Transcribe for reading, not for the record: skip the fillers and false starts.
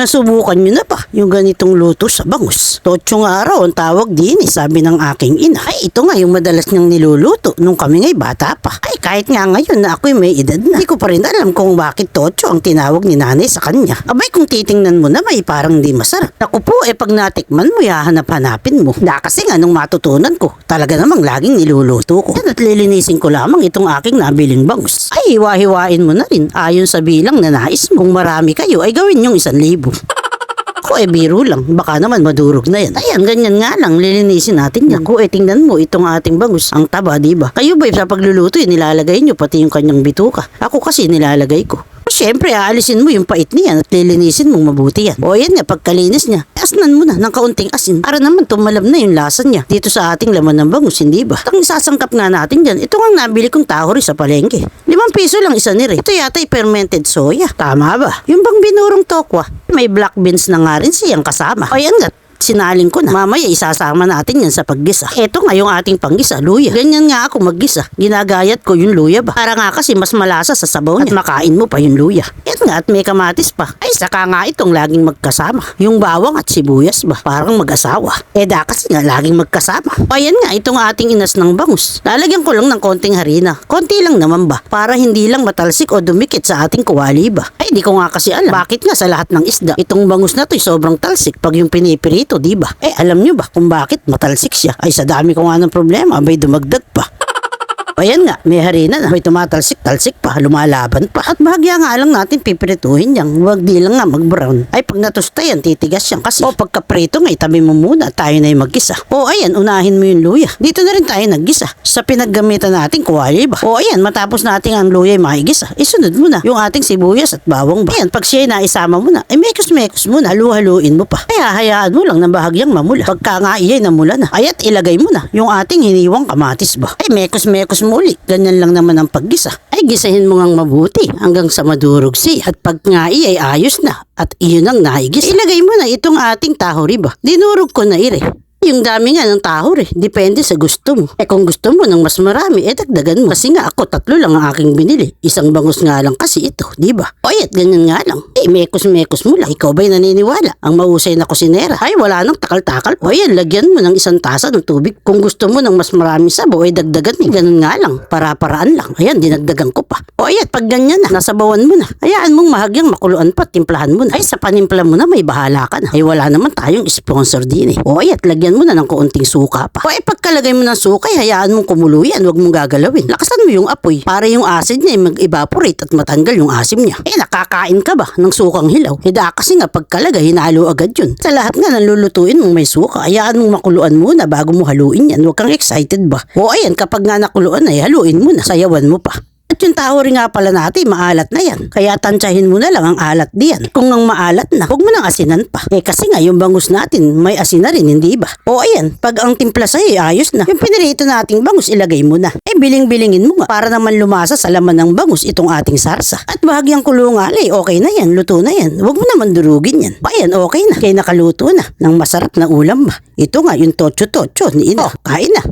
Nasubukan nyo na ba yung ganitong luto sa bangus? Totsong araw ang tawag din sabi ng aking ina. Ay ito nga yung madalas niyang niluluto nung kami ngay bata pa. Ay kahit nga ngayon na ako'y may edad na, hindi ko pa rin alam kung bakit Totso ang tinawag ni nanay sa kanya. Abay kung titingnan mo na may parang di masarap. Naku po pag natikman mo hahanap-hanapin mo. Kasi nga nung matutunan ko, talaga namang laging niluluto ko. Yan at lilinisin ko lamang itong aking nabiling bangus. Ay hiwa-hiwain mo na rin ayon sa bilang na nais mo. Kung marami kayo ay gawin yung 1,000. Ako biro lang, baka naman madurog na yan. Ayan, ganyan nga lang, lilinisin natin yan. Ako tingnan mo itong ating bangus, ang taba, diba? Kayo ba sa pagluluto nilalagay nyo pati yung kanyang bituka? Ako kasi nilalagay ko. Siyempre, aalisin mo yung pait niyan at lilinisin mong mabuti yan. O yan nga, pagkalinis niya, asnan mo na ng kaunting asin para naman tumalab na yung lasa niya dito sa ating laman ng bangus, hindi ba? At ang isasangkap nga natin dyan, ito nga nabili kong tahori sa palengke. 5 piso lang isa nire. Ito yata ay fermented soya. Tama ba? Yung bang binurong tokwa, may black beans na nga rin siyang kasama. O yan nga, sinaling ko na. Mamaya isasama natin yan sa paggisa. Ito nga yung ating panggisa, luya. Ganyan nga ako maggisa. Ginagayat ko yung luya ba? Para nga kasi mas malasa sa sabaw niya. At makain mo pa yung luya. Yan nga at may kamatis pa. Ay saka nga itong laging magkasama. Yung bawang at sibuyas ba? Parang mag-asawa. Kasi nga laging magkasama. O yan nga itong ating inas ng bangus. Lalagyan ko lang ng konting harina. Konti lang naman ba? Para hindi lang matalsik o dumikit sa ating kuwali ba? Ay di ko nga kasi alam. Bakit nga sa lahat ng isda, itong bangus na to sobrang talsik pag yung pinipirito, diba? Alam nyo ba kung bakit matalsik siya? Ay sa dami ko nga ng problema, may dumagdag pa. Ayan nga, may harina na, may tumatalsik-talsik pa, lumalaban pa. At bahagya nga lang natin pipirituhin yan. Huwag di lang nga mag-brown. Ay pag natusta yan, titigas yan kasi. O pagkaprito nga, itabi mo muna, tayo na yung maggisa. O ayan, unahin mo yung luya. Dito na rin tayo naggisa. Sa pinaggamitan natin, kuwali ba? O ayan, matapos natin ang luya yung makigisa, isunod mo na yung ating sibuyas at bawang ba. Ayan, pag siya na isama mo na, mekos-mekos mo na, halu-haluin mo pa. Kaya hayaan mo lang na bahagyang mamula. Pagka nga iyay namula na, ayat ilagay mo na yung ating hiniwang kamatis ba. Ay mekos-mekos muli. Ganyan lang naman ang paggisa. Ay gisahin mo ngang mabuti hanggang sa madurog siya. At pag nga ay ayos na at iyon ang naigisa. Ilagay mo na itong ating tahori ba. Dinurog ko na ire. Yung dami nga ng tahor depende sa gusto mo. Kung gusto mo ng mas marami, dagdagan mo. Kasi nga ako 3 lang ang aking binili. Isang bangus nga lang kasi ito, di ba? Ganyan nga lang. Mekos-mekos mo lang. Ikaw ba'y naniniwala? Ang mahusay na kusinera. Ay, wala nang takal-takal. Lagyan mo ng 1 tasa ng tubig. Kung gusto mo ng mas marami sabaw, dagdagan mo. Ganun nga lang. Para-paraan lang. Ayan, dinagdagan ko pa. Pag ganyan na, nasabawan mo na. Hayaan mong mahagyang makuluan pa, timplahan mo na. Ay, sa panimpla mo na, may bahala ka na. Ay, wala naman tayong sponsor din lagyan mo na ng kaunting suka pa. Pagkalagay mo ng suka, hayaan mong kumulo yan, huwag mong gagalawin. Lakasan mo yung apoy para yung acid niya mag-evaporate at matanggal yung asim niya. Nakakain ka ba ng sukang hilaw? Kasi nga pagkalagay, hinalo agad yun. Sa lahat nga ng lulutuin mong may suka, hayaan mong makuluan muna bago mo haluin yan. Huwag kang excited ba? Kapag nga nakuluan ay haluin mo na, sayawan mo pa. At yung tahori nga pala natin, maalat na yan. Kaya tansyahin mo na lang ang alat diyan. Kung ang maalat na, huwag mo nang asinan pa. Kasi nga yung bangus natin, may asin na rin, hindi ba? Pag ang timpla sa'yo ayos na, yung pinirito nating bangus, ilagay mo na. Biling-bilingin mo nga para naman lumasa sa laman ng bangus itong ating sarsa. At bahagyang kulungalay, okay na yan, luto na yan. Huwag mo naman durugin yan. Okay na. Kaya nakaluto na ng masarap na ulam ba. Ito nga yung Totso ni Ina. Kain na.